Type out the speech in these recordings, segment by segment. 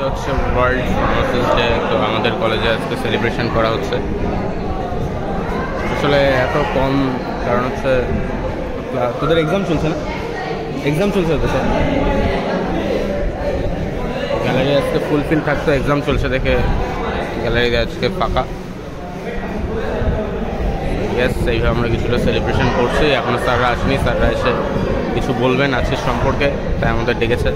হচ্ছে world pharmacist day. তো আমাদের কলেজে আজকে সেলিব্রেশন করা হচ্ছে। আসলে এত কম কারণ হচ্ছে তোদের এক্সাম চলছে না, এক্সাম চলছে তো স্যার, গ্যালারি আজকে ফুলফিল থাকতো, এক্সাম চলছে দেখে গ্যালারি আজকে ফাঁকা। ইয়েস, এইভাবে আমরা কিছুটা সেলিব্রেশন করছি। এখনও স্যাররা আসেনি, স্যাররা এসে কিছু বলবেন আজকের সম্পর্কে, তাই আমাদের ডেকেছে।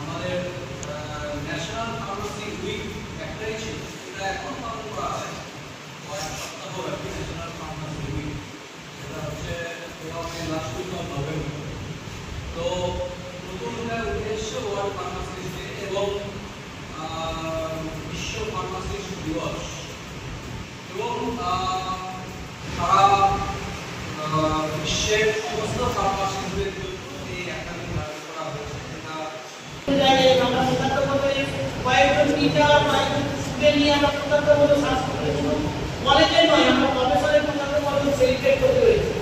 আমাদের ন্যাশনাল ফার্মাসি উইক একটাই ছিল, এটা এখন পালন করা হয় কয়েক সপ্তাহব্যাপী ন্যাশনাল ফার্মাসি উইক। এটা হচ্ছে লাস্ট উইক অফ নভেম্বর। তো নতুনটার উদ্দেশ্য ওয়ার্ল্ড ফার্মাসিস্ট ডে এবং বিশ্ব ফার্মাসিস্ট দিবস, এবং সারা বিশ্বের সমস্ত ফার্মাসিস্টদের জন্য এই একটা দিন ধারণ করা হয়েছে। কয়েকজন টিচার স্টুডেন্ট নিয়ে আমরা প্রকাশমূলক সাংস্কৃতিক কলেজের নয়, আমরা প্রফেসরের প্রকাশমূলক সেলিব্রেট করতে হয়েছে।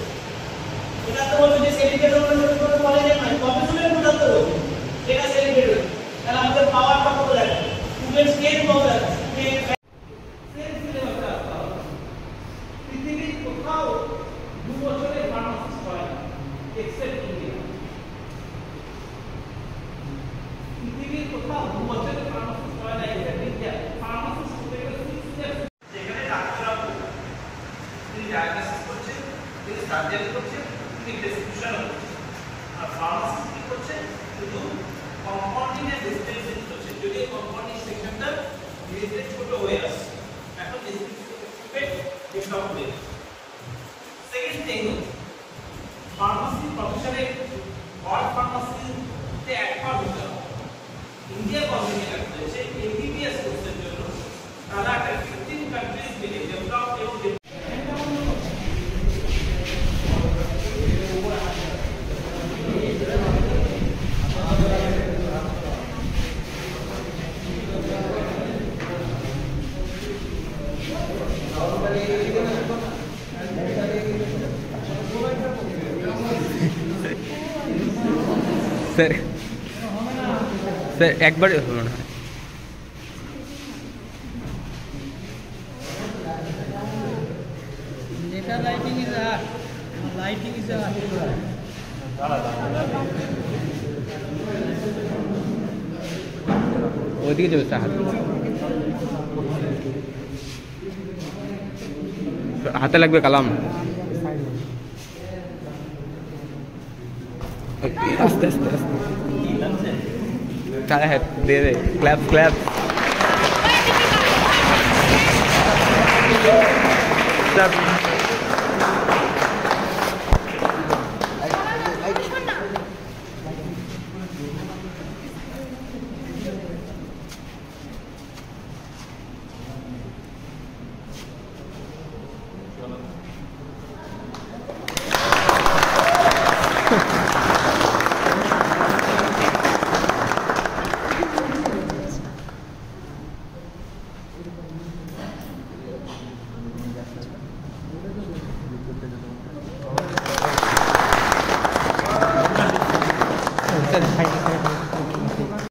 এটা তো বলছে যে সেলিব্রেট করতে কলেজের নয়, প্রফেসরের প্রকাশ করতে এটা সেলিব্রেট হয়েছে। তাহলে আমাদের পাওয়ারটা কত লাগে, স্টুডেন্ট স্কেল কত লাগে। পৃথিবীর কোথাও 2 বছরের ফার্মাসিস্ট হয় না, এক্সেপ্ট ইন্ডিয়া। পৃথিবীর কোথাও 2 বছরের ফার্মাসিস্ট হয় না, ইন্ডিয়া। ফার্মাসিস্ট হতে গেলে 6 ইয়ার্স, যেখানে ডাক্তাররা তিনি ডায়াগনোসিস করছেন, তিনি সার্জারি করছেন, তিনি প্রেসক্রিপশন করছেন। আর ফার্মাসিস্ট কি করছে, শুধু কম্পাউন্ডিং এর ডিসপেন্সিং করছে। যদি কম্পাউন্ডিং সেকশনটা ধীরে ধীরে ছোট হয়ে আসছে, এখন ডেভেলপ হয়ে যাচ্ছে। সেকেন্ড থিং, ফার্মাসি প্রফেশনে ওয়ার্ল্ড ফার্মাসিতে একবার হতে হবে। ইন্ডিয়া গভর্নমেন্ট একটা হয়েছে এমবিবিএস কোর্সের জন্য, তারা 15 কান্ট্রিজ মিলে ডেভেলপ এবং স্যার স্যার একবারে হলো না। Data lighting is art. Lighting is art. ওইদিকে যাবে স্যার, হাতে লাগবে কালাম। আস্তে আস্তে আস্তে হ্যাঁ দে দে, ক্ল্যাপ ক্ল্যাপ।